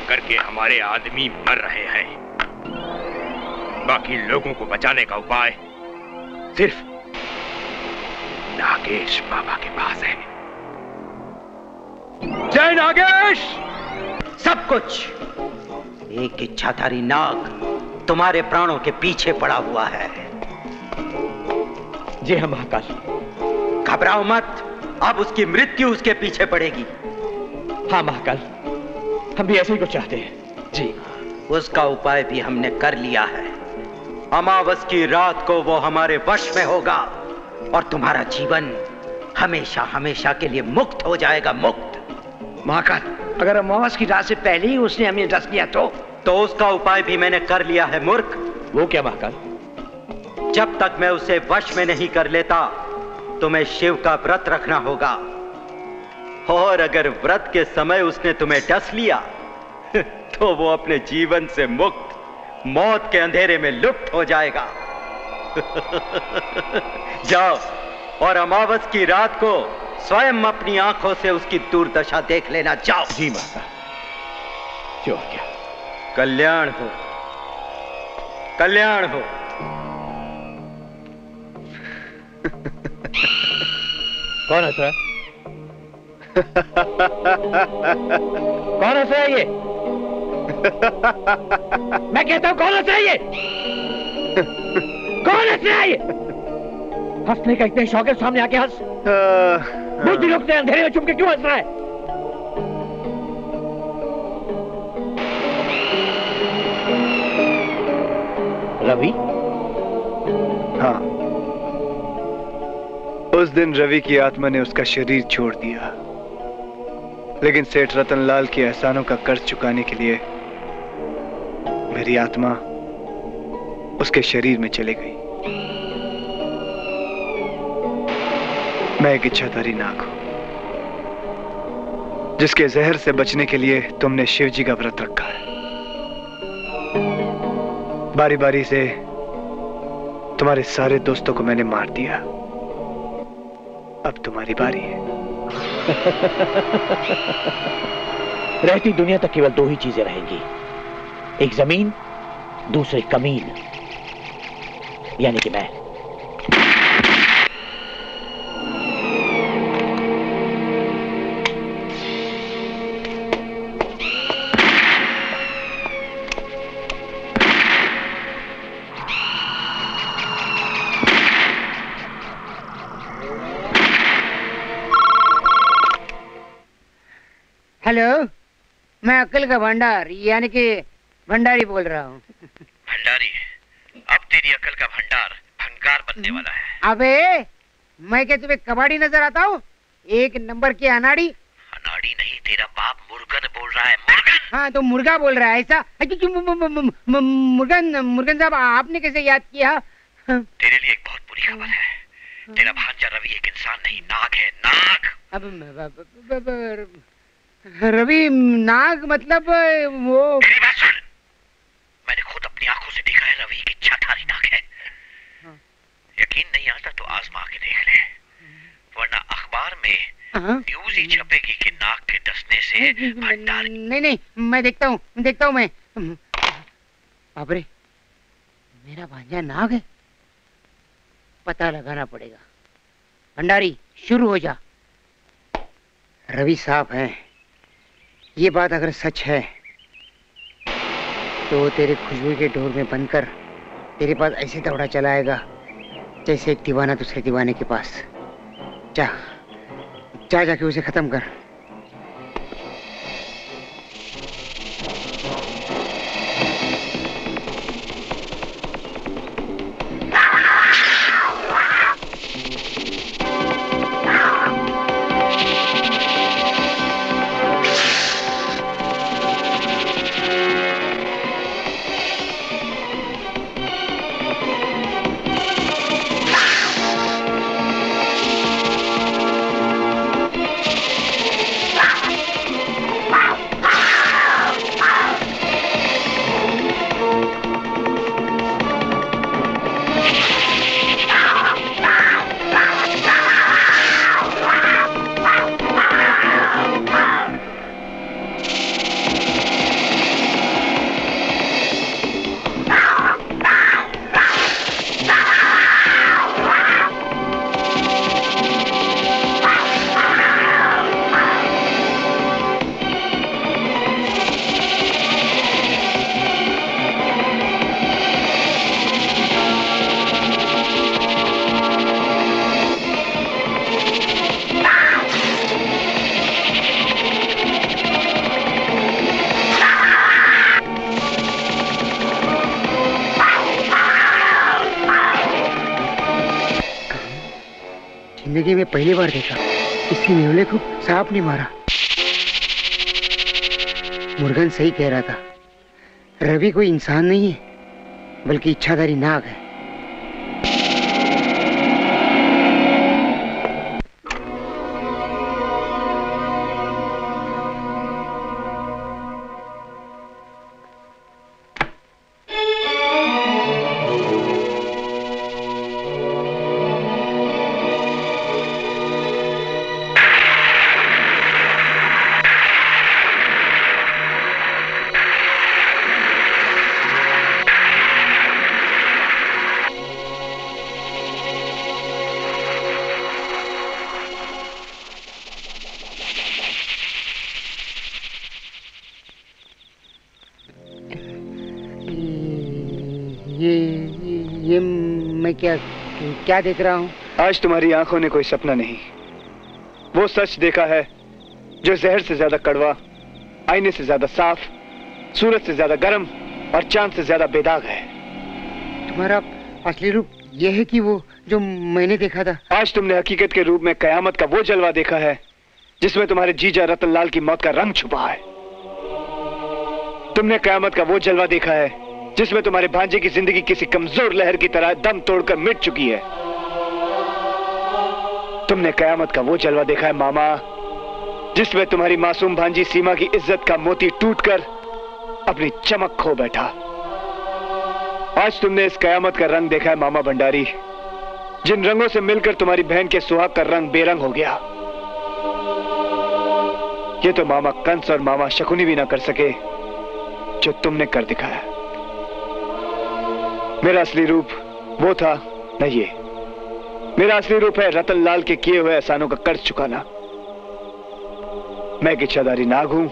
करके हमारे आदमी मर रहे हैं। बाकी लोगों को बचाने का उपाय सिर्फ नागेश बाबा के पास है। जय नागेश। सब कुछ एक इच्छाधारी नाग तुम्हारे प्राणों के पीछे पड़ा हुआ है। जी हाँ महाकाल। घबराओ मत, अब उसकी मृत्यु उसके पीछे पड़ेगी। हाँ महाकाल, हम भी ऐसे ही कुछ चाहते हैं जी। उसका उपाय भी हमने कर लिया है। अमावस की रात को वो हमारे वश में होगा और तुम्हारा जीवन हमेशा हमेशा के लिए मुक्त हो जाएगा। मुक्त। महाकाल, अगर अमावस की रात से पहले ही उसने हमें डस लिया तो उसका उपाय भी मैंने कर लिया है मूर्ख। वो क्या महाकाल? जब तक मैं उसे वश में नहीं कर लेता तुम्हें शिव का व्रत रखना होगा, और अगर व्रत के समय उसने तुम्हें डस लिया तो वो अपने जीवन से मुक्त मौत के अंधेरे में लुप्त हो जाएगा। जाओ और अमावस की रात को स्वयं अपनी आंखों से उसकी दुर्दशा देख लेना। जाओ। जी महाकाल। जो क्या? कल्याण हो, कल्याण हो। कौन हंस रहा है? कौन हंस रहा है ये? मैं कहता हूं कौन हंस रहा है ये? कौन हंस रहा है ये? हंसने का इतने शौक है, सामने आके हंस। बुद्धि लोग अंधेरे में छुप के क्यों हंस रहा है? रवि? हाँ, उस दिन रवि की आत्मा ने उसका शरीर छोड़ दिया, लेकिन सेठ रतनलाल के एहसानों का कर्ज चुकाने के लिए मेरी आत्मा उसके शरीर में चली गई। मैं एक इच्छाधारी नाग हूं, जिसके जहर से बचने के लिए तुमने शिव जी का व्रत रखा है। बारी बारी से तुम्हारे सारे दोस्तों को मैंने मार दिया। अब तुम्हारी बारी है। रहती दुनिया तक केवल दो ही चीजें रहेंगी, एक जमीन, दूसरी कमीन, यानी कि मैं। हेलो, मैं अक्ल का भंडार यानी कि भंडारी बोल रहा हूँ। भंडारी, अब तेरी अकल का भंडार भंगार बनने वाला है। अबे, मैं क्या तुम्हें कबाड़ी नजर आता हूँ? एक नंबर की अनाड़ी। अनाड़ी नहीं, तेरा बाप मुर्गन बोल रहा है। मुर्गन? हाँ, तो मुर्गा बोल रहा है ऐसा? मुर्गन, मुर्गन साहब आपने कैसे याद किया? तेरे लिए एक बहुत बुरी खबर है। तेरा भांजा रवि एक इंसान नहीं, नाग है। नाग। रवि नाग मतलब वो? मेरी बात सुन, मैंने खुद अपनी आंखों से देखा है, रवि एक इच्छाधारी नाग है। यकीन नहीं आता तो आजमा के देख ले, वरना अखबार में न्यूज ही छपेगी कि नाग के डसने से भंडारी। नहीं, मैं देखता हूँ मैं। बाप रे, मेरा भांजा नाग है, पता लगाना पड़ेगा। भंडारी शुरू हो जा। रवि साहब हैं, ये बात अगर सच है तो तेरे खुशबू के डोर में बनकर तेरे पास ऐसे दौड़ा चला आएगा जैसे एक दीवाना दूसरे दीवाने के पास। जाके उसे खत्म कर। जिंदगी में पहली बार देखा किसी नेवले को सांप नहीं मारा। मुर्गन सही कह रहा था, रवि कोई इंसान नहीं है बल्कि इच्छाधारी नाग है। ये मैं क्या देख रहा हूँ? आज तुम्हारी आंखों ने कोई सपना नहीं, वो सच देखा है जो जहर से ज्यादा कड़वा, आईने से ज्यादा साफ, सूरज से ज्यादा गर्म और चांद से ज्यादा बेदाग है। तुम्हारा असली रूप यह है कि वो जो मैंने देखा था। आज तुमने हकीकत के रूप में कयामत का वो जलवा देखा है जिसमें तुम्हारे जीजा रतनलाल की मौत का रंग छुपा है। तुमने कयामत का वो जलवा देखा है जिसमें तुम्हारे भांजे की जिंदगी किसी कमजोर लहर की तरह दम तोड़कर मिट चुकी है। तुमने कयामत का वो जलवा देखा है मामा, जिसमें तुम्हारी मासूम भांजी सीमा की इज्जत का मोती टूटकर अपनी चमक खो बैठा। आज तुमने इस कयामत का रंग देखा है मामा भंडारी, जिन रंगों से मिलकर तुम्हारी बहन के सुहाग का रंग बेरंग हो गया। ये तो मामा कंस और मामा शकुनी भी ना कर सके जो तुमने कर दिखाया। मेरा असली रूप वो था न ये। मेरा असली रूप है रतनलाल के किए हुए एहसानों का कर्ज चुकाना। मैं एक इच्छाधारी नाग हूं,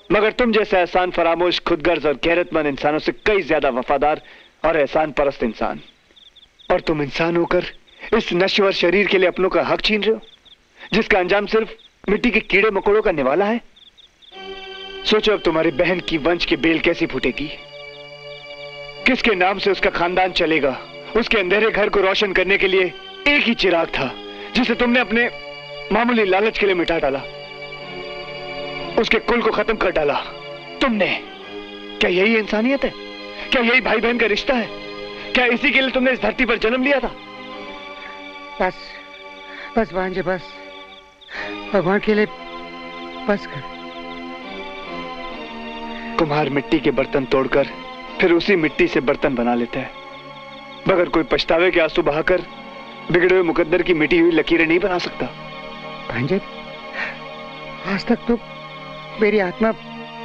मगर तुम जैसे एहसान फरामोश, खुदगर्ज और गैरतमंद इंसानों से कई ज्यादा वफादार और एहसान परस्त इंसान। और तुम इंसान होकर इस नश्वर शरीर के लिए अपनों का हक छीन रहे हो, जिसका अंजाम सिर्फ मिट्टी के कीड़े मकोड़ों का निवाला है। सोचो अब तुम्हारी बहन की वंश की बेल कैसी फूटेगी, किसके नाम से उसका खानदान चलेगा। उसके अंधेरे घर को रोशन करने के लिए एक ही चिराग था जिसे तुमने अपने मामूली लालच के लिए मिटा डाला, उसके कुल को खत्म कर डाला तुमने। क्या यही इंसानियत है? क्या यही भाई बहन का रिश्ता है? क्या इसी के लिए तुमने इस धरती पर जन्म लिया था? बस बस भांजे, बस भगवान के लिए बस कर। कुम्हार मिट्टी के बर्तन तोड़कर फिर उसी मिट्टी से बर्तन बना लेता है, मगर कोई पछतावे के आंसू बहाकर बिगड़े हुए मुकद्दर की मिटी हुई लकीरें नहीं बना सकता। भांजे, आज तक तो मेरी आत्मा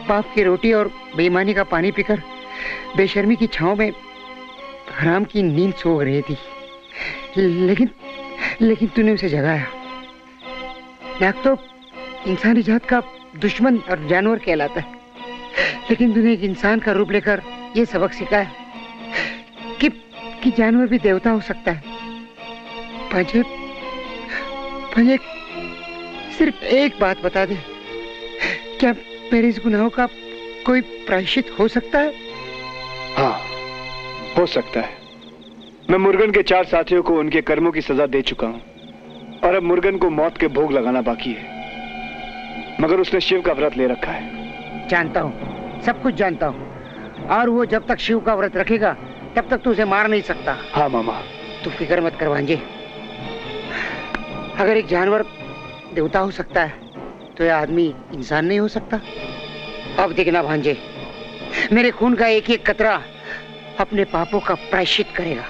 पाप की रोटी और बेईमानी का पानी पीकर बेशर्मी की छांव में हराम की नींद सो रही थी, लेकिन तूने उसे जगाया। नाग तो इंसानी जात का दुश्मन और जानवर कहलाता है, लेकिन तूने एक इंसान का रूप लेकर ये सबक सिखाया कि जानवर भी देवता हो सकता है। भांजे, सिर्फ एक बात बता दे, क्या मेरे इस गुनाहों का कोई प्रायश्चित हो सकता है? हाँ, हो सकता है। मैं मुर्गन के 4 साथियों को उनके कर्मों की सजा दे चुका हूं और अब मुर्गन को मौत के भोग लगाना बाकी है, मगर उसने शिव का व्रत ले रखा है। जानता हूं, सब कुछ जानता हूं, और वो जब तक शिव का व्रत रखेगा तब तक तू उसे मार नहीं सकता। हाँ मामा। तू फिक्र मत कर भांजे, अगर एक जानवर देवता हो सकता है तो यह आदमी इंसान नहीं हो सकता। अब देखना भांजे, मेरे खून का एक एक कतरा अपने पापों का प्रायश्चित करेगा।